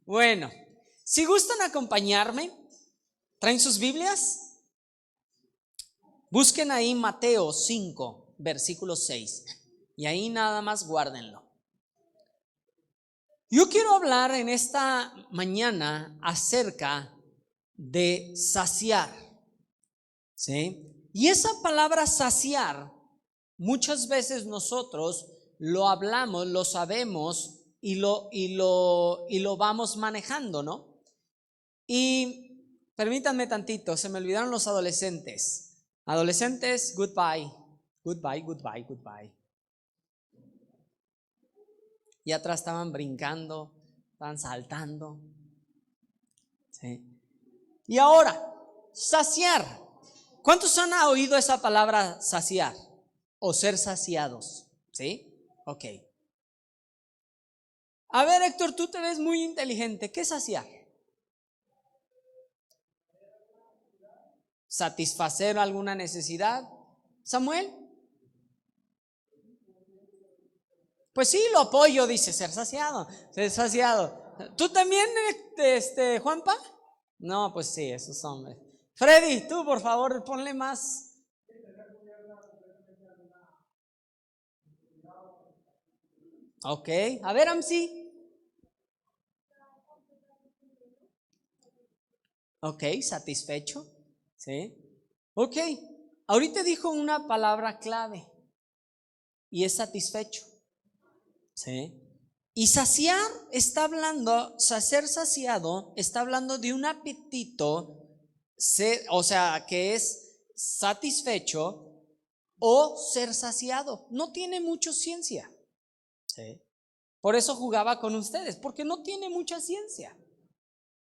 Bueno, si gustan acompañarme, ¿traen sus Biblias? Busquen ahí Mateo 5, versículo 6. Y ahí nada más guárdenlo. Yo quiero hablar en esta mañana acerca de saciar, ¿sí? Y esa palabra saciar, muchas veces nosotros lo hablamos, lo sabemos y lo vamos manejando, ¿no? Y permítanme tantito, se me olvidaron los adolescentes. Adolescentes, goodbye, goodbye, goodbye, goodbye. Y atrás estaban brincando, estaban saltando. ¿Sí? Y ahora, saciar. ¿Cuántos han oído esa palabra saciar? O ser saciados. ¿Sí? Ok. A ver, Héctor, tú te ves muy inteligente. ¿Qué es saciar? ¿Satisfacer alguna necesidad? ¿Samuel? Pues sí, lo apoyo, dice, ser saciado. Ser saciado. ¿Tú también, Juanpa? No, pues sí, esos hombres. Freddy, tú por favor ponle más. Ok, a ver, Amsi. Ok, satisfecho. Sí. Ok, ahorita dijo una palabra clave y es satisfecho. Sí. Y saciar está hablando, ser saciado está hablando de un apetito, o sea, que es satisfecho o ser saciado. No tiene mucha ciencia. Sí. Por eso jugaba con ustedes, porque no tiene mucha ciencia.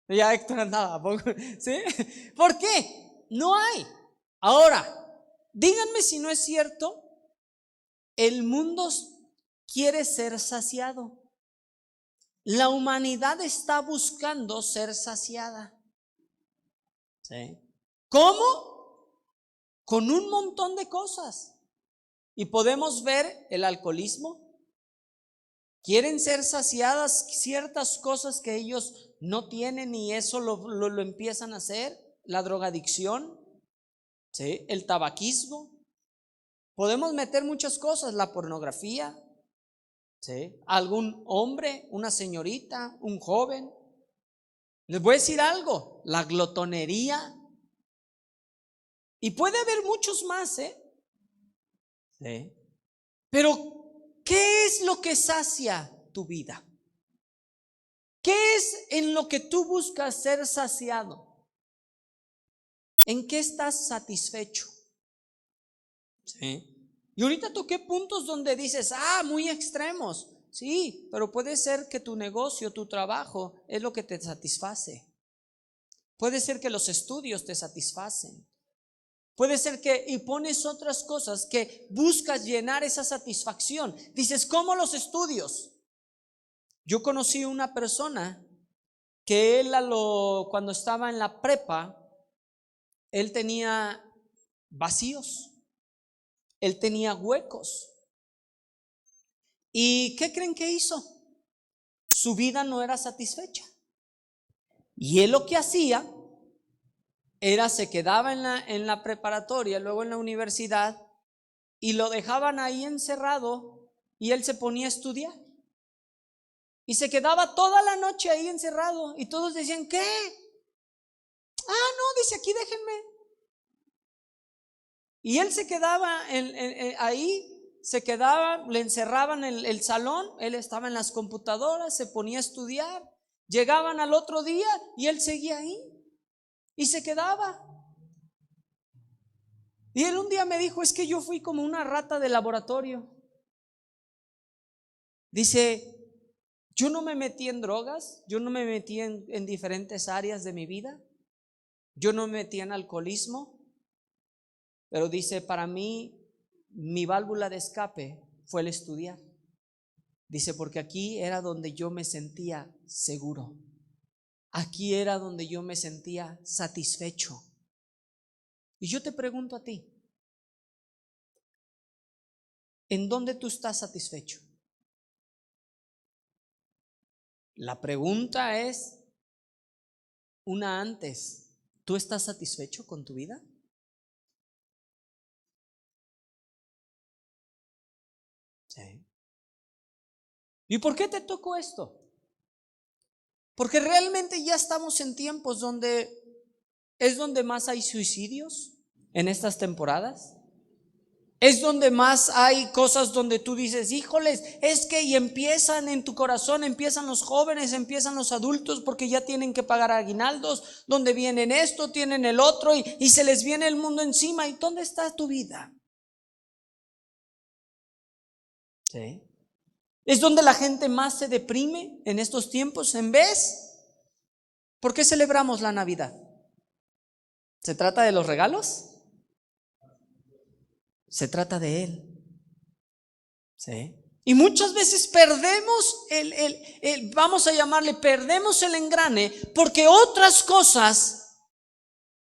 Ya Héctor andaba, ¿sí? ¿Por qué? No hay. Ahora, díganme si no es cierto, el mundo quiere ser saciado. La humanidad está buscando ser saciada. ¿Sí? ¿Cómo? Con un montón de cosas. Y podemos ver el alcoholismo. Quieren ser saciadas ciertas cosas que ellos no tienen y eso lo empiezan a hacer. La drogadicción, ¿sí? El tabaquismo. Podemos meter muchas cosas, la pornografía, ¿sí? Algún hombre, una señorita, un joven. Les voy a decir algo, la glotonería. Y puede haber muchos más, ¿eh? ¿Sí? Pero, ¿qué es lo que sacia tu vida? ¿Qué es en lo que tú buscas ser saciado? ¿En qué estás satisfecho? ¿Sí? Y ahorita toqué puntos donde dices, muy extremos. Sí, pero puede ser que tu negocio, tu trabajo es lo que te satisface. Puede ser que los estudios te satisfacen. Puede ser que y pones otras cosas que buscas llenar esa satisfacción. Dices, ¿cómo los estudios? Yo conocí una persona que cuando estaba en la prepa, él tenía vacíos, él tenía huecos. ¿Y qué creen que hizo? Su vida no era satisfecha. Y él lo que hacía era se quedaba en la preparatoria, luego en la universidad, y lo dejaban ahí encerrado y él se ponía a estudiar. Y se quedaba toda la noche ahí encerrado y todos decían, ¿qué? No, dice, aquí déjenme. Y él se quedaba ahí, se quedaba, le encerraban el salón, él estaba en las computadoras, se ponía a estudiar. Llegaban al otro día y él seguía ahí y se quedaba. Y él un día me dijo, es que yo fui como una rata de laboratorio. Dice, yo no me metí en drogas, yo no me metí en diferentes áreas de mi vida, yo no me metí en alcoholismo, pero dice, para mí, mi válvula de escape fue el estudiar. Dice, porque aquí era donde yo me sentía seguro, aquí era donde yo me sentía satisfecho. Y yo te pregunto a ti, ¿en dónde tú estás satisfecho? La pregunta es una antes. ¿Tú estás satisfecho con tu vida? Sí. ¿Y por qué te tocó esto? Porque realmente ya estamos en tiempos donde es donde más hay suicidios en estas temporadas. Es donde más hay cosas donde tú dices, híjoles, es que y empiezan en tu corazón, empiezan los jóvenes, empiezan los adultos porque ya tienen que pagar aguinaldos, donde vienen esto, tienen el otro y se les viene el mundo encima. ¿Y dónde está tu vida? ¿Sí? Es donde la gente más se deprime en estos tiempos. En vez, ¿por qué celebramos la Navidad? ¿Se trata de los regalos? Se trata de Él. ¿Sí? Y muchas veces perdemos vamos a llamarle, perdemos el engrane porque otras cosas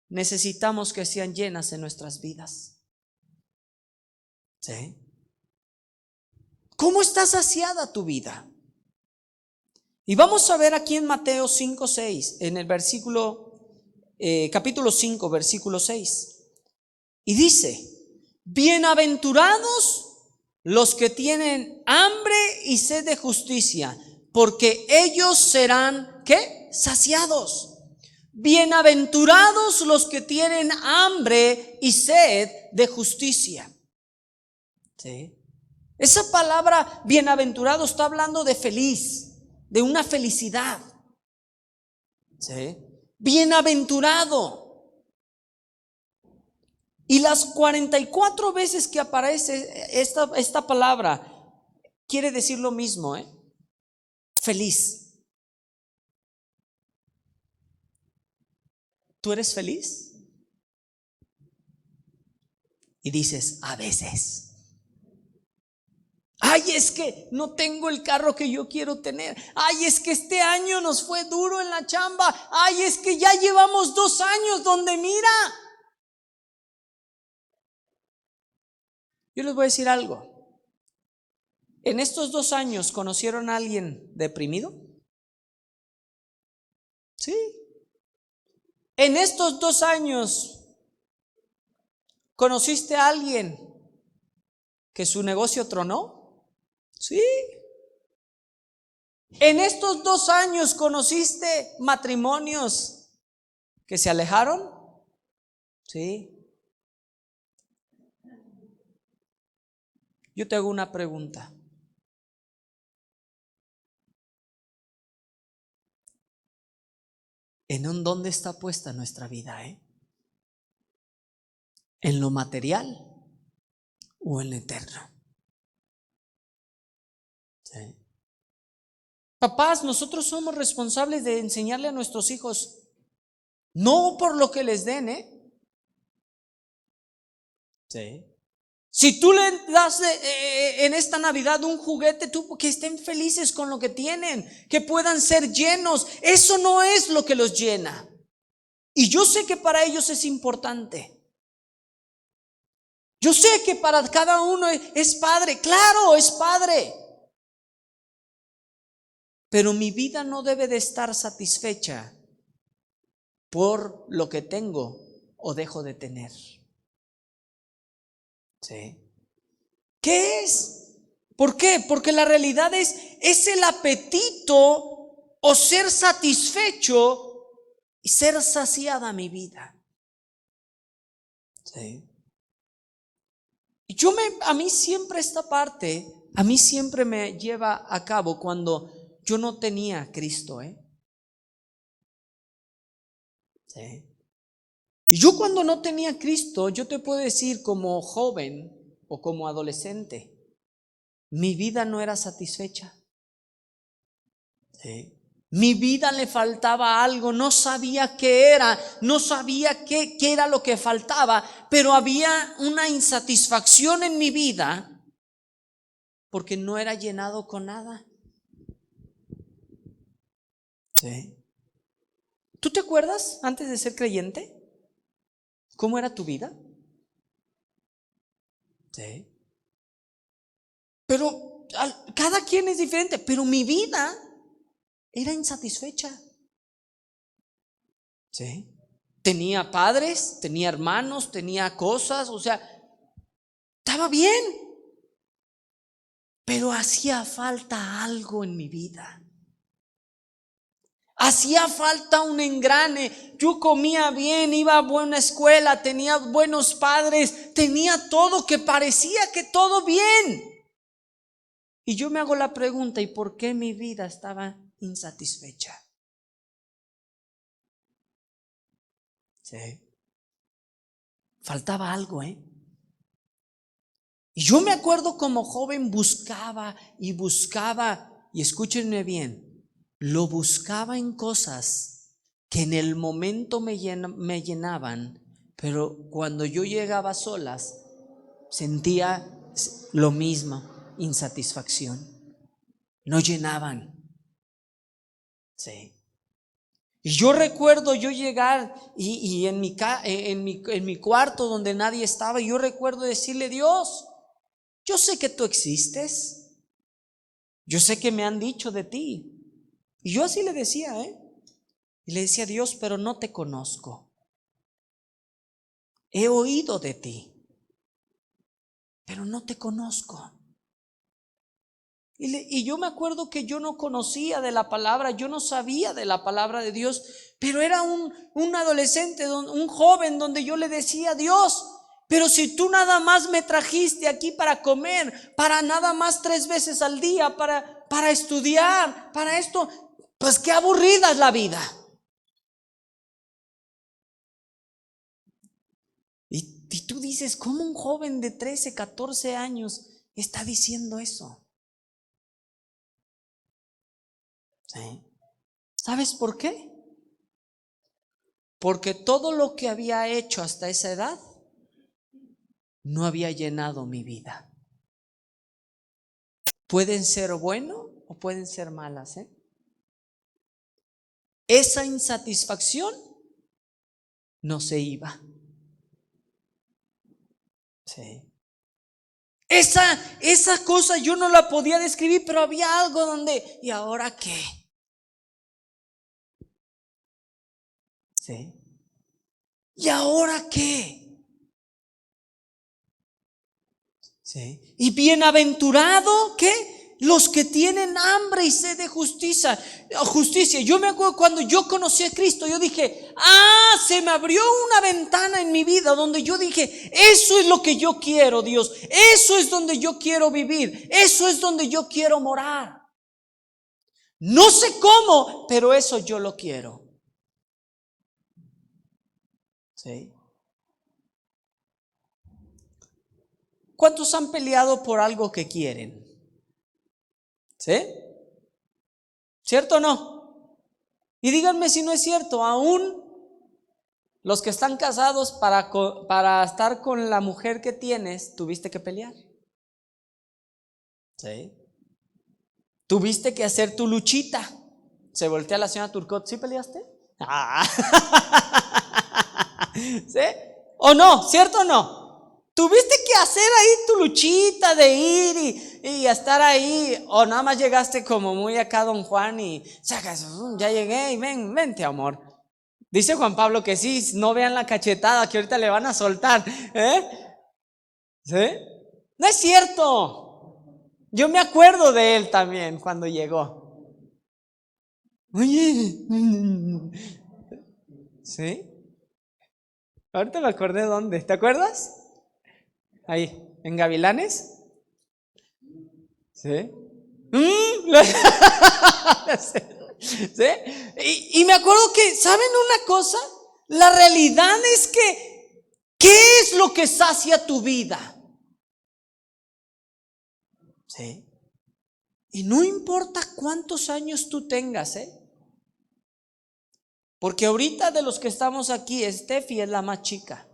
necesitamos que sean llenas en nuestras vidas. ¿Sí? ¿Cómo está saciada tu vida? Y vamos a ver aquí en Mateo 5:6, en el capítulo 5, versículo 6. Y dice, bienaventurados los que tienen hambre y sed de justicia, porque ellos serán, ¿qué? Saciados. Bienaventurados los que tienen hambre y sed de justicia. ¿Sí? Esa palabra bienaventurado está hablando de feliz, de una felicidad. ¿Sí? Bienaventurado. Y las 44 veces que aparece esta palabra, quiere decir lo mismo, feliz. ¿Tú eres feliz? Y dices, a veces. Ay, es que no tengo el carro que yo quiero tener. Ay, es que este año nos fue duro en la chamba. Ay, es que ya llevamos 2 años donde mira. Yo les voy a decir algo. ¿En estos 2 años conocieron a alguien deprimido? Sí. ¿En estos 2 años conociste a alguien que su negocio tronó? Sí. ¿En estos 2 años conociste matrimonios que se alejaron? Sí. Yo te hago una pregunta. ¿En dónde está puesta nuestra vida? ¿En lo material o en lo eterno? ¿Sí? Papás, nosotros somos responsables de enseñarle a nuestros hijos, no por lo que les den, ¿sí? Si tú le das en esta Navidad un juguete, tú que estén felices con lo que tienen, que puedan ser llenos. Eso no es lo que los llena. Y yo sé que para ellos es importante. Yo sé que para cada uno es padre, claro, es padre. Pero mi vida no debe de estar satisfecha por lo que tengo o dejo de tener. ¿Sí? ¿Qué es? ¿Por qué? Porque la realidad es el apetito o ser satisfecho y ser saciada mi vida. ¿Sí? Y a mí siempre esta parte, a mí siempre me lleva a cabo cuando yo no tenía a Cristo. ¿Sí? Y yo cuando no tenía a Cristo, yo te puedo decir como joven o como adolescente, mi vida no era satisfecha. ¿Sí? Mi vida le faltaba algo, no sabía qué era, no sabía qué era lo que faltaba, pero había una insatisfacción en mi vida porque no era llenado con nada. ¿Sí? ¿Tú te acuerdas antes de ser creyente? ¿Cómo era tu vida? ¿Sí? Pero cada quien es diferente, pero mi vida era insatisfecha. ¿Sí? Tenía padres, tenía hermanos, tenía cosas, o sea, estaba bien, pero hacía falta algo en mi vida. Hacía falta un engrane. Yo comía bien, iba a buena escuela, tenía buenos padres, tenía todo que parecía que todo bien. Y yo me hago la pregunta, ¿y por qué mi vida estaba insatisfecha? Sí. Faltaba algo, ¿eh? Y yo me acuerdo como joven buscaba y buscaba, y escúchenme bien, lo buscaba en cosas que en el momento me llenaban, pero cuando yo llegaba a solas sentía lo mismo, insatisfacción, no llenaban. Sí. Y yo recuerdo yo llegar y en mi cuarto donde nadie estaba, yo recuerdo decirle: Dios, yo sé que tú existes, yo sé que me han dicho de ti. Y yo así le decía, y le decía: Dios, pero no te conozco. He oído de ti, pero no te conozco. Y yo me acuerdo que yo no conocía de la palabra, yo no sabía de la palabra de Dios, pero era un adolescente, un joven donde yo le decía: Dios, pero si tú nada más me trajiste aquí para comer, para nada más 3 veces al día, para estudiar, para esto, pues qué aburrida es la vida. Y tú dices, ¿cómo un joven de 13, 14 años está diciendo eso? ¿Sí? ¿Sabes por qué? Porque todo lo que había hecho hasta esa edad no había llenado mi vida. Pueden ser buenos o pueden ser malas, ¿eh? Esa insatisfacción no se iba. Sí. Esa cosa yo no la podía describir, pero había algo donde, ¿y ahora qué? Sí. ¿Y ahora qué? Sí. Y bienaventurado, ¿qué? Los que tienen hambre y sed de justicia. Yo me acuerdo cuando yo conocí a Cristo, yo dije: se me abrió una ventana en mi vida donde yo dije: eso es lo que yo quiero, Dios. Eso es donde yo quiero vivir. Eso es donde yo quiero morar. No sé cómo, pero eso yo lo quiero. ¿Sí? ¿Cuántos han peleado por algo que quieren? ¿Sí? ¿Cierto o no? Y díganme si no es cierto. Aún los que están casados, para estar con la mujer que tienes, tuviste que pelear. ¿Sí? Tuviste que hacer tu luchita. Se voltea la señora Turcot: ¿sí peleaste? ¿Sí? ¿O no? ¿Cierto o no? Tuviste que hacer ahí tu luchita de ir y estar ahí. O nada más llegaste como muy acá don Juan y ya llegué y vente amor. Dice Juan Pablo que sí, no vean la cachetada que ahorita le van a soltar. ¿Sí? No es cierto. Yo me acuerdo de él también cuando llegó. Oye, ¿sí? Ahorita me acordé dónde. ¿Te acuerdas? Ahí, en Gavilanes. ¿Sí? ¿Sí? Y me acuerdo que, ¿saben una cosa? La realidad es que, ¿qué es lo que sacia tu vida? ¿Sí? Y no importa cuántos años tú tengas, porque ahorita de los que estamos aquí, Steffi es la más chica.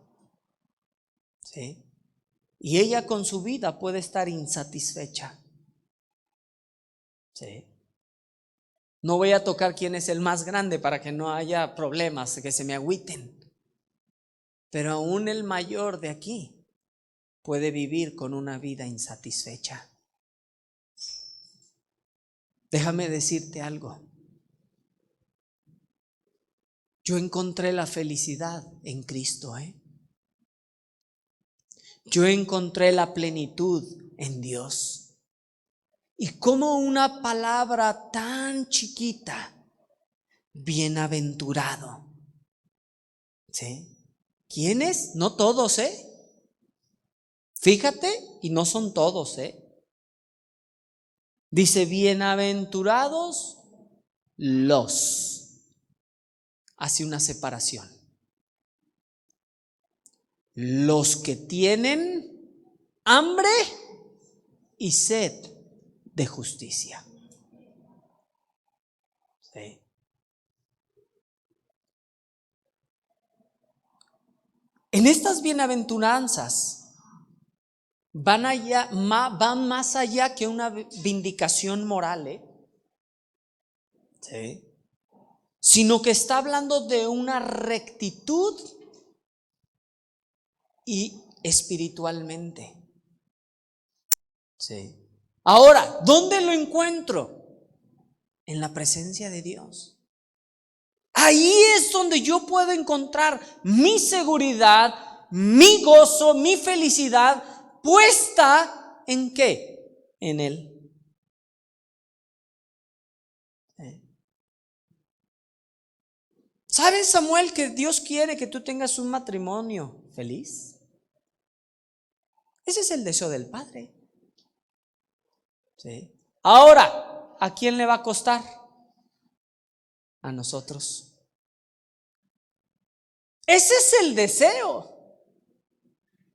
¿Sí? Y ella con su vida puede estar insatisfecha. ¿Sí? No voy a tocar quién es el más grande para que no haya problemas, que se me agüiten. Pero aún el mayor de aquí puede vivir con una vida insatisfecha. Déjame decirte algo. Yo encontré la felicidad en Cristo, Yo encontré la plenitud en Dios. Y como una palabra tan chiquita, bienaventurado. ¿Sí? ¿Quiénes? No todos, Fíjate, y no son todos, Dice, bienaventurados los. Hace una separación. Los que tienen hambre y sed de justicia. ¿Sí? En estas bienaventuranzas van más allá que una vindicación moral, ¿sí? Sino que está hablando de una rectitud y espiritualmente. Sí. Ahora, ¿dónde lo encuentro? En la presencia de Dios. Ahí es donde yo puedo encontrar mi seguridad, mi gozo, mi felicidad puesta ¿en qué? En Él. ¿Sabes, Samuel, que Dios quiere que tú tengas un matrimonio feliz? Ese es el deseo del Padre. ¿Sí? Ahora, ¿a quién le va a costar? A nosotros. Ese es el deseo.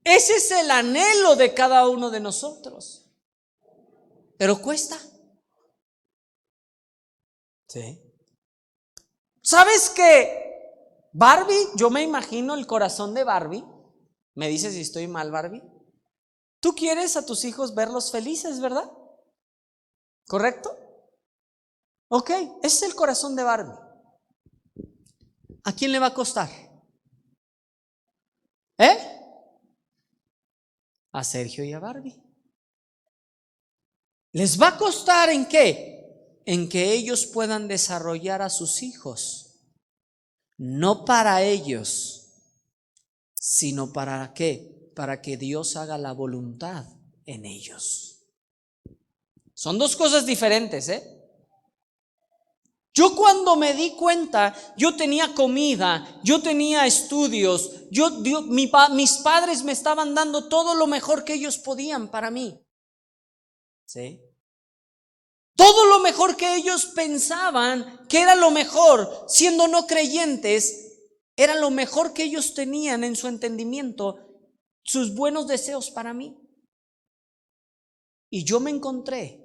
Ese es el anhelo de cada uno de nosotros. Pero cuesta. ¿Sí? ¿Sabes qué? Barbie, yo me imagino el corazón de Barbie. Me dice si estoy mal, Barbie. Tú quieres a tus hijos verlos felices, ¿verdad? ¿Correcto? Ok, ese es el corazón de Barbie. ¿A quién le va a costar? A Sergio y a Barbie. ¿Les va a costar en qué? En que ellos puedan desarrollar a sus hijos. No para ellos, sino para qué? Para que Dios haga la voluntad en ellos. Son dos cosas diferentes, Yo cuando me di cuenta, yo tenía comida, yo tenía estudios, mis padres me estaban dando todo lo mejor que ellos podían para mí. ¿Sí? Todo lo mejor que ellos pensaban que era lo mejor, siendo no creyentes, era lo mejor que ellos tenían en su entendimiento, sus buenos deseos para mí. Y yo me encontré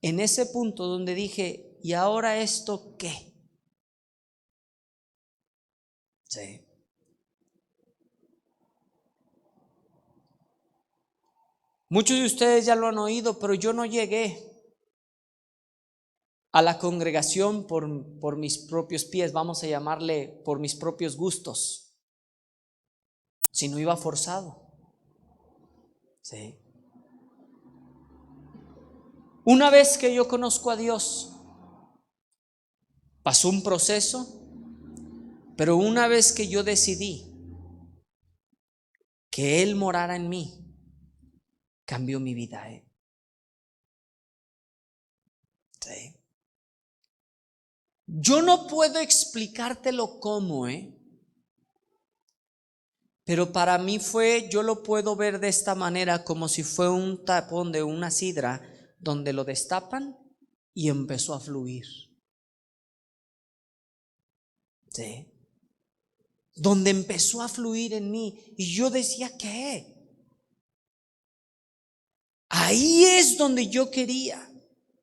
en ese punto donde dije, ¿y ahora esto qué? Sí. Muchos de ustedes ya lo han oído, pero yo no llegué a la congregación por mis propios pies, vamos a llamarle por mis propios gustos, sino iba forzado. Sí. Una vez que yo conozco a Dios, pasó un proceso, pero una vez que yo decidí que Él morara en mí, cambió mi vida. Sí. Yo no puedo explicártelo cómo, pero para mí yo lo puedo ver de esta manera, como si fue un tapón de una sidra donde lo destapan y empezó a fluir. Sí. Donde empezó a fluir en mí y yo decía, ¿qué? Ahí es donde yo quería.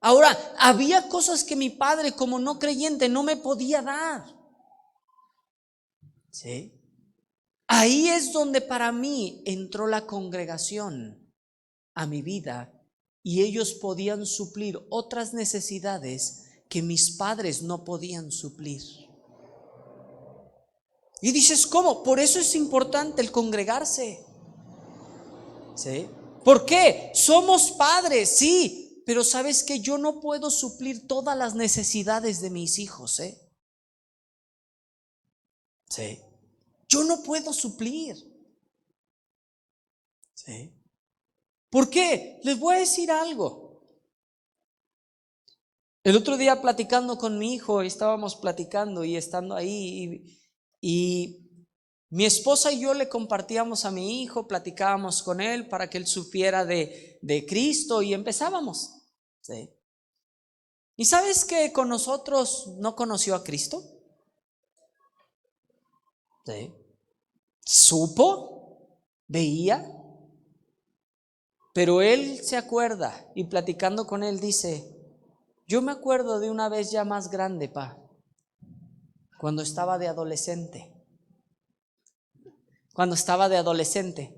Ahora, había cosas que mi padre, como no creyente, no me podía dar. ¿Sí? Ahí es donde para mí entró la congregación a mi vida y ellos podían suplir otras necesidades que mis padres no podían suplir. Y dices, ¿cómo? Por eso es importante el congregarse. ¿Sí? ¿Por qué? Somos padres, sí, pero sabes que yo no puedo suplir todas las necesidades de mis hijos, Sí. Yo no puedo suplir. Sí. ¿Por qué? Les voy a decir algo. El otro día platicando con mi hijo, estábamos platicando y estando ahí y mi esposa y yo le compartíamos a mi hijo, platicábamos con él para que él supiera de Cristo y empezábamos. ¿Sí? ¿Y sabes que con nosotros no conoció a Cristo? ¿Sí? Supo, veía, pero él se acuerda y platicando con él dice, yo me acuerdo de una vez ya más grande, cuando estaba de adolescente.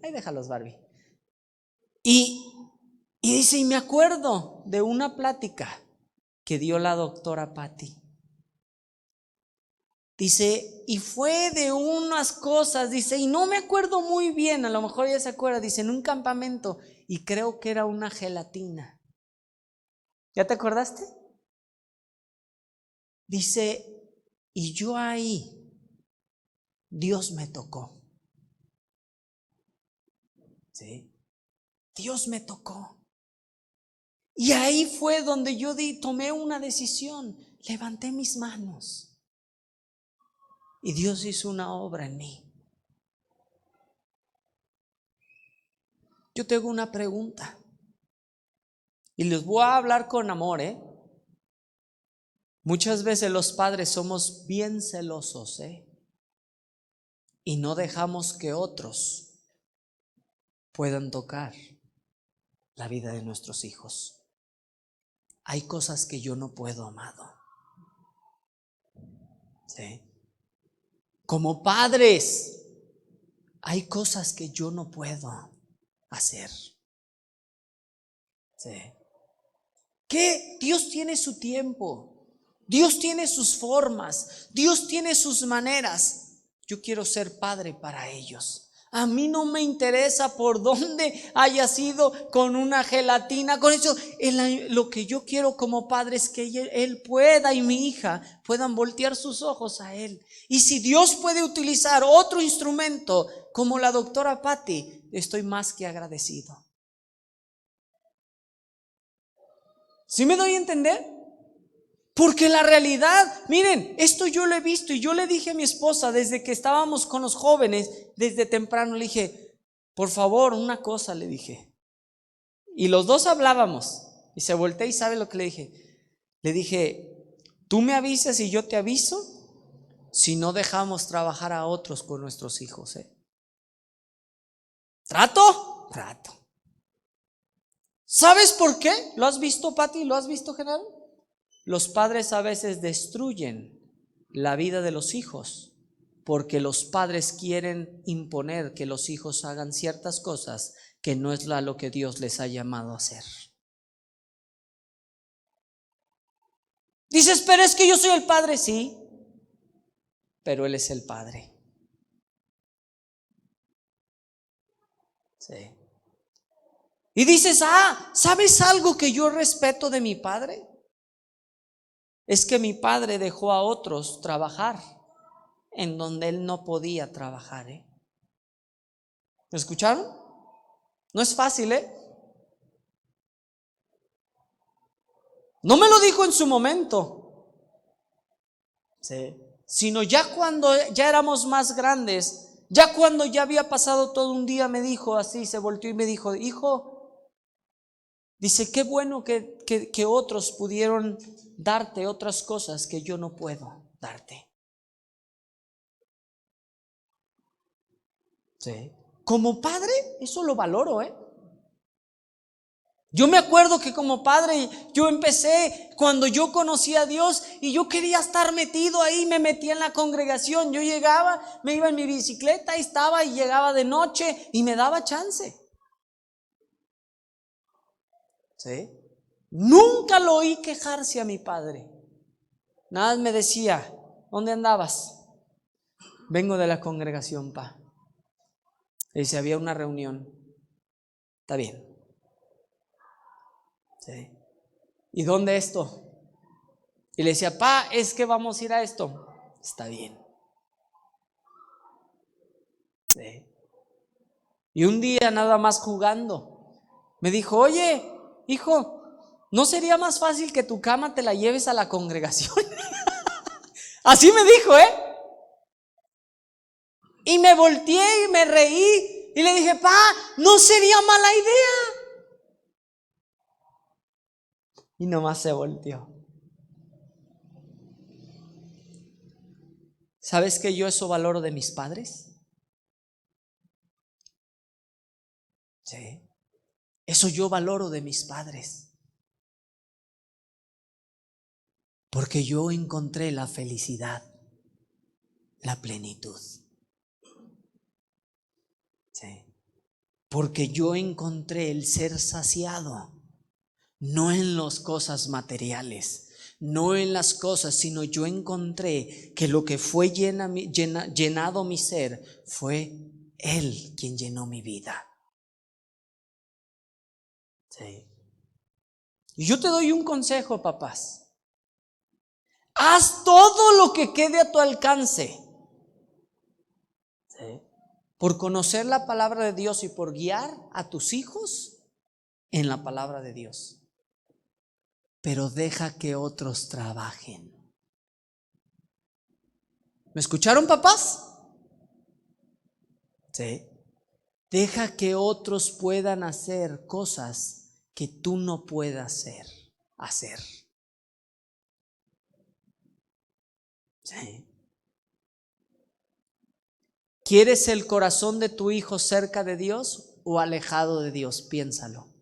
Ahí déjalos, Barbie. Y dice, y me acuerdo de una plática que dio la doctora Patti. Dice, y fue de unas cosas, dice, y no me acuerdo muy bien, a lo mejor ya se acuerda, dice, en un campamento, y creo que era una gelatina. ¿Ya te acordaste? Dice, y yo ahí, Dios me tocó. ¿Sí? Dios me tocó. Y ahí fue donde yo tomé una decisión, levanté mis manos. Y Dios hizo una obra en mí. Yo tengo una pregunta. Y les voy a hablar con amor, Muchas veces los padres somos bien celosos, y no dejamos que otros puedan tocar la vida de nuestros hijos. Hay cosas que yo no puedo, amado. ¿Sí? Como padres, hay cosas que yo no puedo hacer. ¿Sí? Que Dios tiene su tiempo. Dios tiene sus formas, Dios tiene sus maneras. Yo quiero ser padre para ellos. A mí no me interesa por dónde haya sido, con una gelatina, con eso. Lo que yo quiero como padre es que él pueda y mi hija puedan voltear sus ojos a él. Y si Dios puede utilizar otro instrumento como la doctora Patti, estoy más que agradecido. ¿Sí me doy a entender? Porque la realidad, miren, esto yo lo he visto y yo le dije a mi esposa desde que estábamos con los jóvenes, desde temprano, le dije, por favor, una cosa, le dije. Y los dos hablábamos y se volteó y ¿sabe lo que le dije? Le dije, tú me avisas y yo te aviso si no dejamos trabajar a otros con nuestros hijos, ¿Trato? Trato. ¿Sabes por qué? ¿Lo has visto, Pati? ¿Lo has visto, Genaro? Los padres a veces destruyen la vida de los hijos porque los padres quieren imponer que los hijos hagan ciertas cosas que no es lo que Dios les ha llamado a hacer. Dices, pero es que yo soy el padre. Sí, pero Él es el padre. Sí. Y dices, ¿sabes algo que yo respeto de mi padre? Es que mi padre dejó a otros trabajar en donde él no podía trabajar. ¿Me escucharon? No es fácil, No me lo dijo en su momento, ¿sí? Sino ya cuando ya éramos más grandes, ya cuando ya había pasado todo un día, me dijo así, se volteó y me dijo, hijo, dice, qué bueno que otros pudieron darte otras cosas que yo no puedo darte. ¿Sí? Como padre, eso lo valoro, Yo me acuerdo que como padre yo empecé cuando yo conocí a Dios y yo quería estar metido ahí, me metía en la congregación. Yo llegaba, me iba en mi bicicleta, ahí estaba y llegaba de noche y me daba chance. ¿Sí? Nunca lo oí quejarse a mi padre. Nada más me decía, ¿dónde andabas? Vengo de la congregación, pa. Y dice, había una reunión. Está bien. ¿Sí? ¿Y dónde esto? Y le decía, pa, es que vamos a ir a esto. Está bien. Sí. Y un día nada más jugando, me dijo, oye, hijo, ¿no sería más fácil que tu cama te la lleves a la congregación? Así me dijo, Y me volteé y me reí y le dije, pa, no sería mala idea. Y nomás se volteó. ¿Sabes que yo eso valoro de mis padres? Sí. Eso yo valoro de mis padres. Porque yo encontré la felicidad, la plenitud. Sí. Porque yo encontré el ser saciado, no en las cosas materiales, no en las cosas, sino yo encontré que lo que fue llenado mi ser fue Él quien llenó mi vida. Sí. Y yo te doy un consejo, papás. Haz todo lo que quede a tu alcance. ¿Sí? Por conocer la palabra de Dios y por guiar a tus hijos en la palabra de Dios. Pero deja que otros trabajen. ¿Me escucharon, papás? Sí. Deja que otros puedan hacer cosas que tú no puedas hacer. Sí. ¿Quieres el corazón de tu hijo cerca de Dios o alejado de Dios? Piénsalo.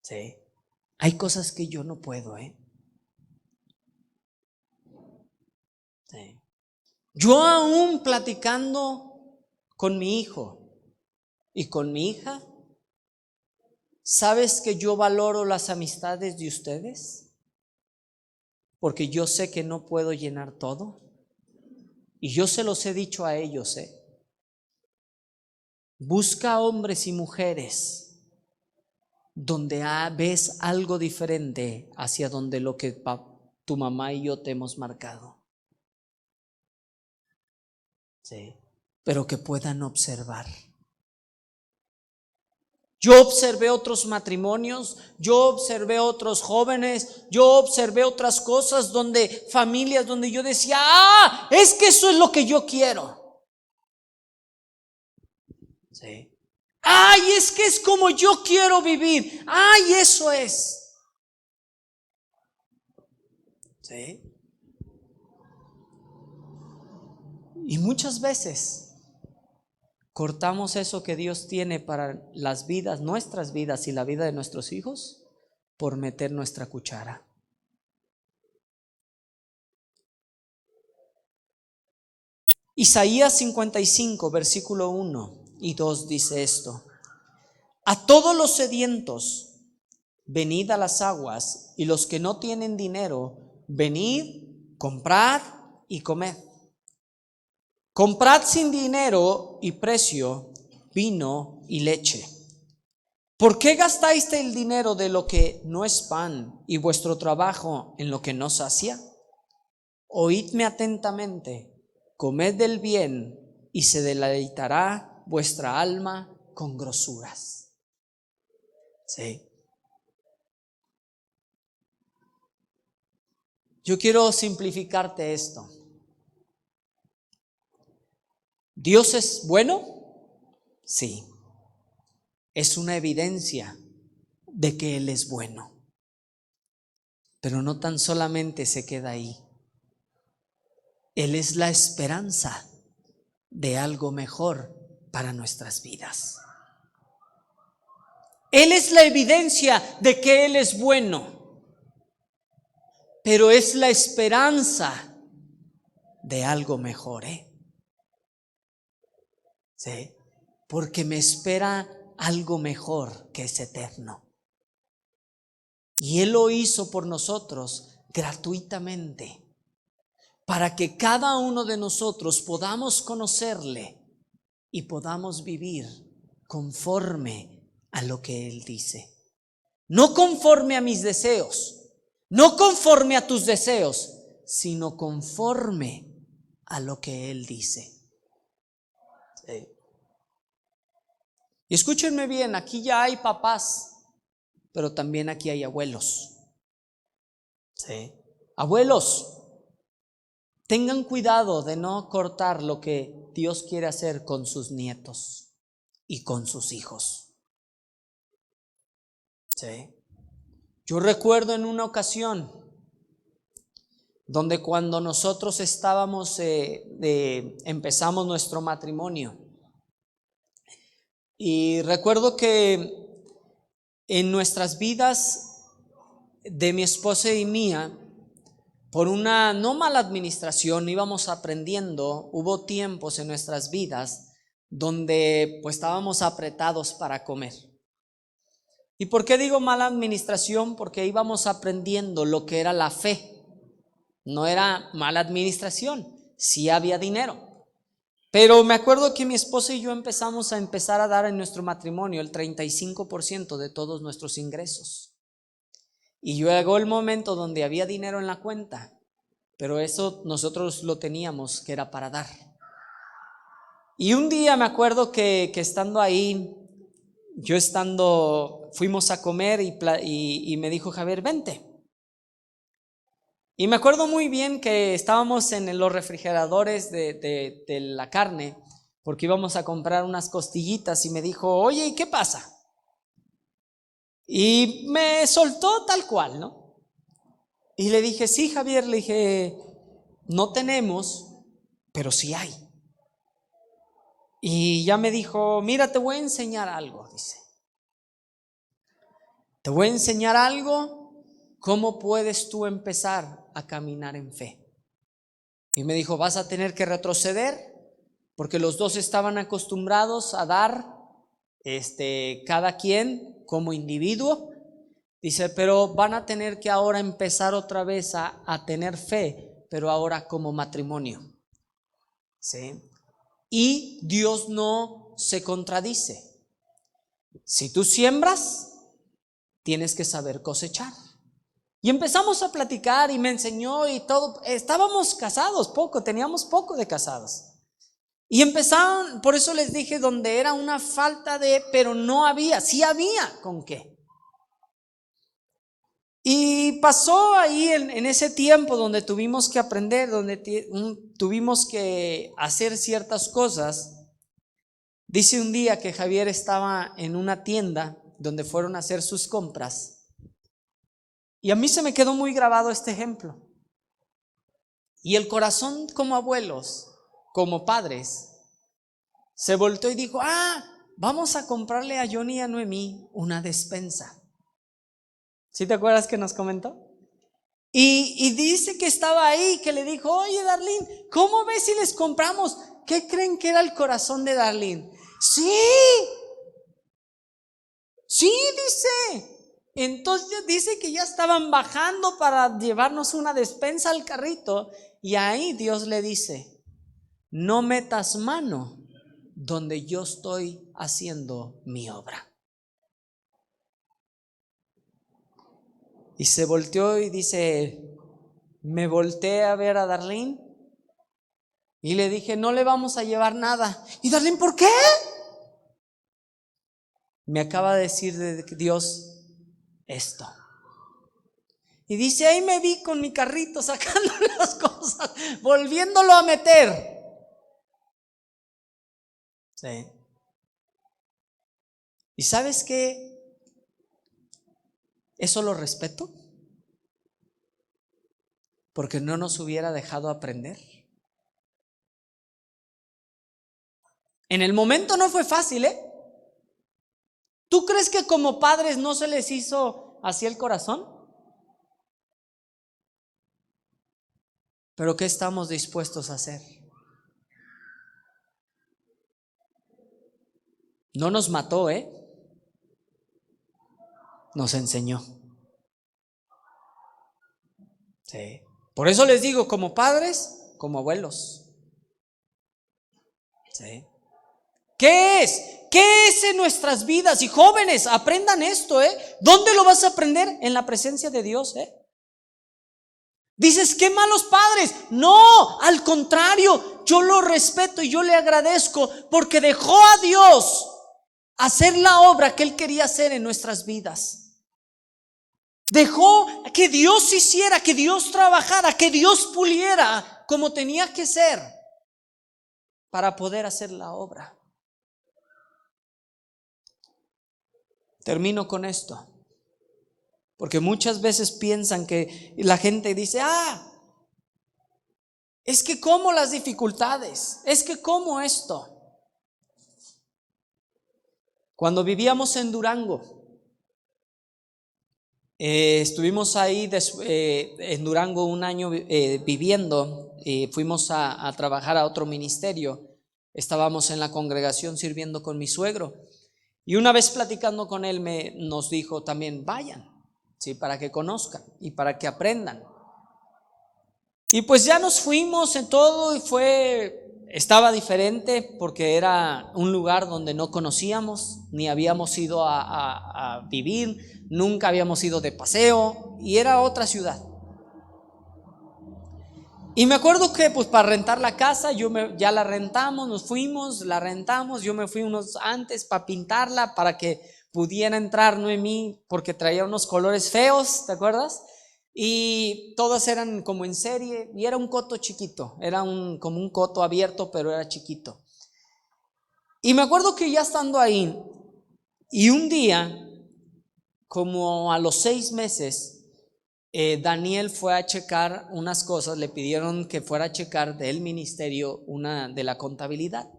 Sí. Hay cosas que yo no puedo, Sí. Yo aún platicando con mi hijo y con mi hija, ¿sabes que yo valoro las amistades de ustedes? Porque yo sé que no puedo llenar todo. Y yo se los he dicho a ellos, Busca hombres y mujeres donde ves algo diferente hacia donde lo que tu mamá y yo te hemos marcado. Sí. Pero que puedan observar. Yo observé otros matrimonios, yo observé otros jóvenes, yo observé otras cosas familias donde yo decía, es que eso es lo que yo quiero. Sí. Es que es como yo quiero vivir. Eso es. Sí. Y muchas veces cortamos eso que Dios tiene para las vidas, nuestras vidas y la vida de nuestros hijos, por meter nuestra cuchara. Isaías 55, versículo 1 y 2 dice esto: a todos los sedientos, venid a las aguas, y los que no tienen dinero, venid, comprad y comed. Comprad sin dinero y precio vino y leche. ¿Por qué gastáis el dinero de lo que no es pan y vuestro trabajo en lo que no sacia? Oídme atentamente, comed del bien y se deleitará vuestra alma con grosuras. Sí. Yo quiero simplificarte esto. ¿Dios es bueno? Sí. Es una evidencia de que Él es bueno. Pero no tan solamente se queda ahí. Él es la esperanza de algo mejor para nuestras vidas. Él es la evidencia de que Él es bueno, pero es la esperanza de algo mejor, ¿sí? Porque me espera algo mejor que es eterno. Y Él lo hizo por nosotros gratuitamente, para que cada uno de nosotros podamos conocerle y podamos vivir conforme a lo que Él dice. No conforme a mis deseos, no conforme a tus deseos, sino conforme a lo que Él dice. Sí. Y escúchenme bien, aquí ya hay papás, pero también aquí hay abuelos. Sí. Abuelos, tengan cuidado de no cortar lo que Dios quiere hacer con sus nietos y con sus hijos. Sí. Yo recuerdo en una ocasión donde cuando nosotros estábamos, empezamos nuestro matrimonio, y recuerdo que en nuestras vidas de mi esposa y mía, por una no mala administración, íbamos aprendiendo, hubo tiempos en nuestras vidas donde pues estábamos apretados para comer. ¿Y por qué digo mala administración? Porque íbamos aprendiendo lo que era la fe. No era mala administración, sí había dinero. Pero me acuerdo que mi esposa y yo empezamos a dar en nuestro matrimonio el 35% de todos nuestros ingresos. Y llegó el momento donde había dinero en la cuenta, pero eso nosotros lo teníamos que era para dar. Y un día me acuerdo que estando ahí, fuimos a comer y me dijo Javier, vente. Y me acuerdo muy bien que estábamos en los refrigeradores de la carne, porque íbamos a comprar unas costillitas, y me dijo, oye, ¿y qué pasa? Y me soltó tal cual, ¿no? Y le dije, sí, Javier, le dije, no tenemos, pero sí hay. Y ya me dijo, mira, te voy a enseñar algo, dice. Te voy a enseñar algo, cómo puedes tú empezar a caminar en fe. Y me dijo, vas a tener que retroceder, porque los dos estaban acostumbrados a dar, cada quien como individuo. Dice, pero van a tener que ahora empezar otra vez a tener fe, pero ahora como matrimonio. ¿Sí? Y Dios no se contradice. Si tú siembras, tienes que saber cosechar. Y empezamos a platicar y me enseñó y todo. Estábamos casados teníamos poco de casados. Y empezaron, por eso les dije, donde era una falta pero no había, sí había con qué. Y pasó ahí en ese tiempo donde tuvimos que aprender, donde tuvimos que hacer ciertas cosas. Dice un día que Javier estaba en una tienda donde fueron a hacer sus compras. Y a mí se me quedó muy grabado este ejemplo. Y el corazón como abuelos, como padres, se volteó y dijo, vamos a comprarle a Johnny y a Noemí una despensa. ¿Sí te acuerdas que nos comentó? Y dice que estaba ahí, que le dijo, oye Darlene, ¿cómo ves si les compramos? ¿Qué creen que era el corazón de Darlene? Sí, dice. Entonces dice que ya estaban bajando para llevarnos una despensa al carrito, y ahí Dios le dice, no metas mano donde yo estoy haciendo mi obra. Y se volteó y dice, me volteé a ver a Darlene y le dije, no le vamos a llevar nada. Y Darlene, ¿por qué? Me acaba de decir de Dios esto. Y dice, ahí me vi con mi carrito sacando las cosas, volviéndolo a meter. Sí. ¿Y sabes qué? Eso lo respeto, porque no nos hubiera dejado aprender. En el momento no fue fácil, ¿eh? ¿Tú crees que como padres no se les hizo así el corazón? Pero ¿qué estamos dispuestos a hacer? No nos mató, nos enseñó. Sí. Por eso les digo, como padres, como abuelos. Sí. ¿Qué es? ¿Qué es en nuestras vidas? Y jóvenes, aprendan esto, ¿Dónde lo vas a aprender? En la presencia de Dios, Dices, qué malos padres. No, al contrario, yo lo respeto y yo le agradezco porque dejó a Dios hacer la obra que Él quería hacer en nuestras vidas. Dejó que Dios hiciera, que Dios trabajara, que Dios puliera como tenía que ser para poder hacer la obra. Termino con esto, porque muchas veces piensan que la gente dice, es que como las dificultades, es que como esto. Cuando vivíamos en Durango, estuvimos ahí en Durango un año viviendo, fuimos a trabajar a otro ministerio, estábamos en la congregación sirviendo con mi suegro. Y una vez platicando con él nos dijo también, vayan, ¿sí? Para que conozcan y para que aprendan. Y pues ya nos fuimos en todo y estaba diferente porque era un lugar donde no conocíamos, ni habíamos ido a vivir, nunca habíamos ido de paseo y era otra ciudad. Y me acuerdo que pues para rentar la casa, ya la rentamos, nos fuimos, la rentamos, yo me fui unos antes para pintarla, para que pudiera entrar Noemí, porque traía unos colores feos, ¿te acuerdas? Y todas eran como en serie, y era un coto chiquito, era como un coto abierto, pero era chiquito. Y me acuerdo que ya estando ahí, y un día, como a los 6 meses, Daniel fue a checar unas cosas, le pidieron que fuera a checar del ministerio una de la contabilidad.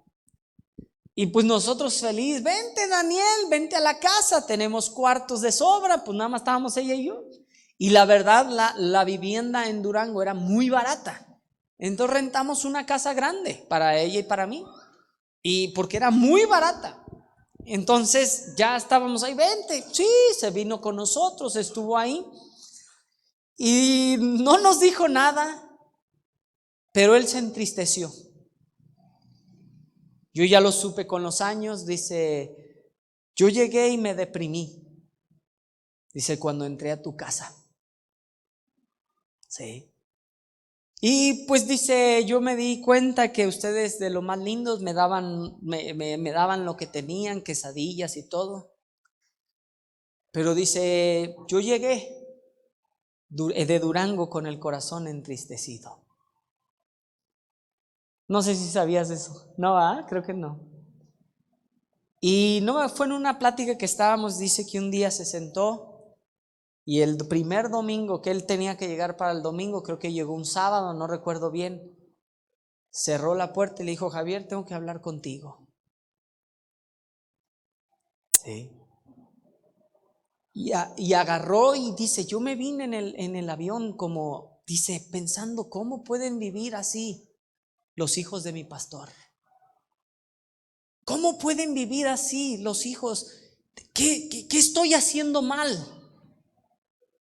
Y pues nosotros feliz, vente Daniel, vente a la casa, tenemos cuartos de sobra, pues nada más estábamos ella y yo. Y la verdad, la vivienda en Durango era muy barata. Entonces rentamos una casa grande para ella y para mí. Y porque era muy barata. Entonces ya estábamos ahí, vente, sí, se vino con nosotros, estuvo ahí. Y no nos dijo nada, pero él se entristeció. Yo ya lo supe con los años, dice, yo llegué y me deprimí. Dice, cuando entré a tu casa. Sí. Y pues dice, yo me di cuenta que ustedes de lo más lindos me daban lo que tenían, quesadillas y todo. Pero dice, yo llegué de Durango con el corazón entristecido. No sé si sabías eso. No, creo que no. Y no fue en una plática que estábamos, dice que un día se sentó y el primer domingo que él tenía que llegar para el domingo, creo que llegó un sábado, no recuerdo bien, cerró la puerta y le dijo, Javier, tengo que hablar contigo. Sí. Y agarró y dice, yo me vine en el avión como, dice, pensando, ¿cómo pueden vivir así los hijos de mi pastor? ¿Cómo pueden vivir así los hijos? ¿Qué estoy haciendo mal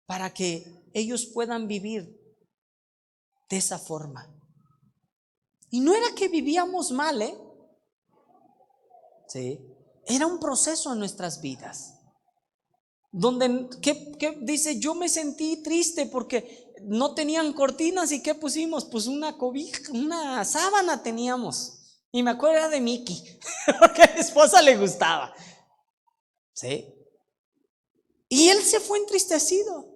para que ellos puedan vivir de esa forma? Y no era que vivíamos mal, sí, era un proceso en nuestras vidas. Donde, ¿qué dice? Yo me sentí triste porque no tenían cortinas y ¿qué pusimos? Pues una cobija, una sábana teníamos. Y me acuerdo era de Mickey, porque a mi esposa le gustaba. ¿Sí? Y él se fue entristecido.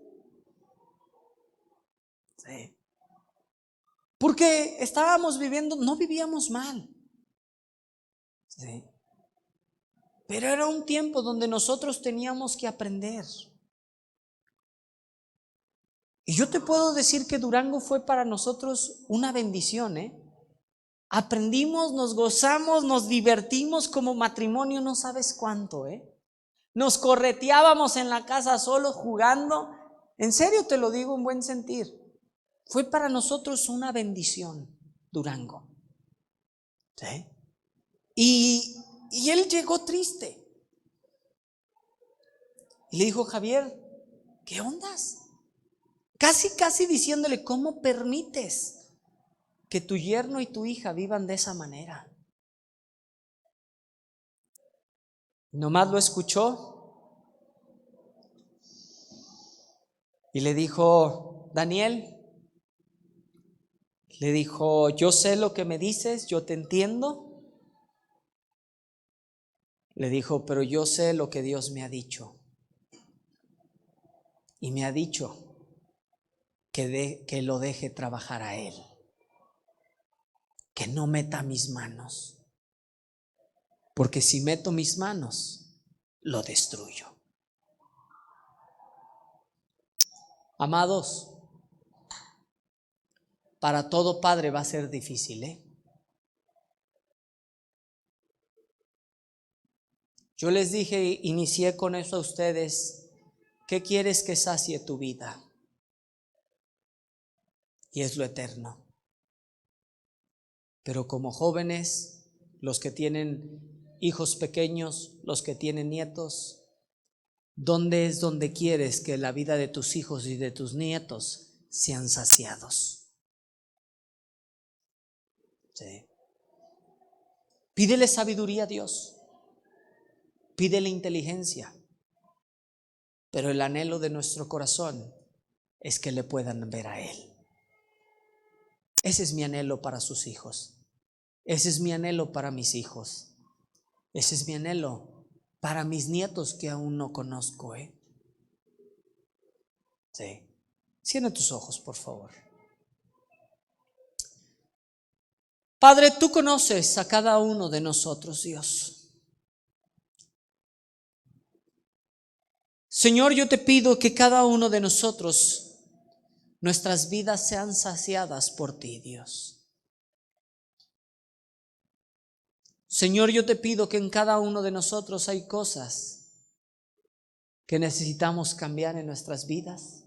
¿Sí? Porque estábamos viviendo, no vivíamos mal. ¿Sí? Pero era un tiempo donde nosotros teníamos que aprender. Y yo te puedo decir que Durango fue para nosotros una bendición, Aprendimos, nos gozamos, nos divertimos como matrimonio, no sabes cuánto, Nos correteábamos en la casa solos jugando. En serio te lo digo en buen sentir. Fue para nosotros una bendición, Durango. ¿Sí? Y él llegó triste. Y le dijo, Javier, ¿qué ondas? Casi diciéndole, ¿cómo permites que tu yerno y tu hija vivan de esa manera? Nomás lo escuchó y le dijo, Daniel, Le dijo, yo sé lo que me dices, yo te entiendo. Le dijo, pero yo sé lo que Dios me ha dicho. Y me ha dicho que lo deje trabajar a él. Que no meta mis manos. Porque si meto mis manos, lo destruyo. Amados, para todo padre va a ser difícil, ¿eh? Yo les dije, inicié con eso a ustedes, ¿qué quieres que sacie tu vida? Y es lo eterno. Pero como jóvenes, los que tienen hijos pequeños, los que tienen nietos, ¿dónde es donde quieres que la vida de tus hijos y de tus nietos sean saciados? Sí. Pídele sabiduría a Dios, pídele inteligencia, pero el anhelo de nuestro corazón es que le puedan ver a Él. Ese es mi anhelo para sus hijos. Ese es mi anhelo para mis hijos. Ese es mi anhelo para mis nietos que aún no conozco. Sí. Cierra tus ojos, por favor. Padre, tú conoces a cada uno de nosotros, Dios. Señor, yo te pido que cada uno de nosotros, nuestras vidas sean saciadas por ti, Dios. Señor, yo te pido que en cada uno de nosotros hay cosas que necesitamos cambiar en nuestras vidas.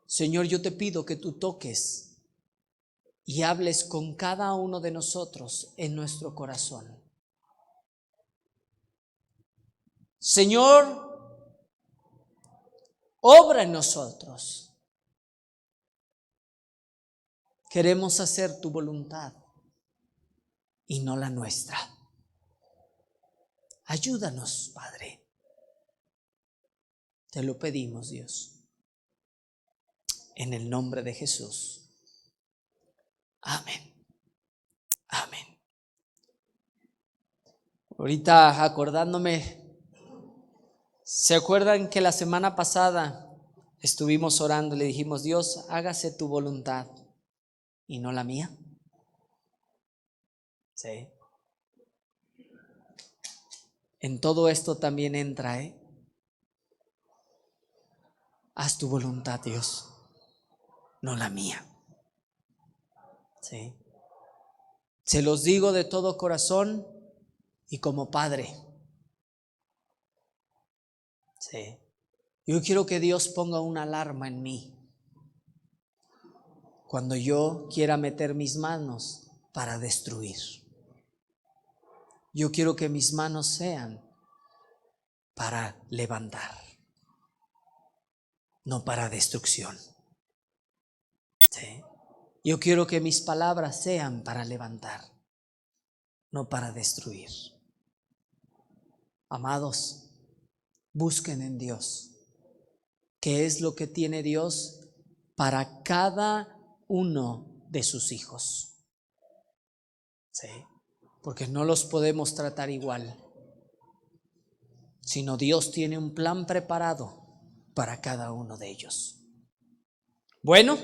Señor, yo te pido que tú toques y hables con cada uno de nosotros en nuestro corazón. Señor, obra en nosotros. Queremos hacer tu voluntad y no la nuestra. Ayúdanos, Padre. Te lo pedimos, Dios. En el nombre de Jesús. Amén. Amén. Ahorita acordándome, ¿se acuerdan que la semana pasada estuvimos orando y le dijimos, Dios, hágase tu voluntad y no la mía? Sí. En todo esto también entra, haz tu voluntad, Dios, no la mía. Sí. Se los digo de todo corazón y como padre. Sí. Yo quiero que Dios ponga una alarma en mí cuando yo quiera meter mis manos para destruir. Yo quiero que mis manos sean para levantar, no para destrucción. ¿Sí? Yo quiero que mis palabras sean para levantar, no para destruir. Amados, busquen en Dios. ¿Qué es lo que tiene Dios para cada uno de sus hijos? ¿Sí? Porque no los podemos tratar igual, sino Dios tiene un plan preparado para cada uno de ellos. Bueno,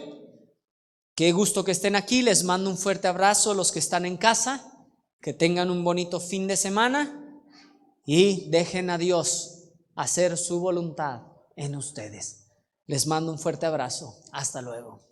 qué gusto que estén aquí. Les mando un fuerte abrazo a los que están en casa. Que tengan un bonito fin de semana y dejen a Dios hacer su voluntad en ustedes. Les mando un fuerte abrazo. Hasta luego.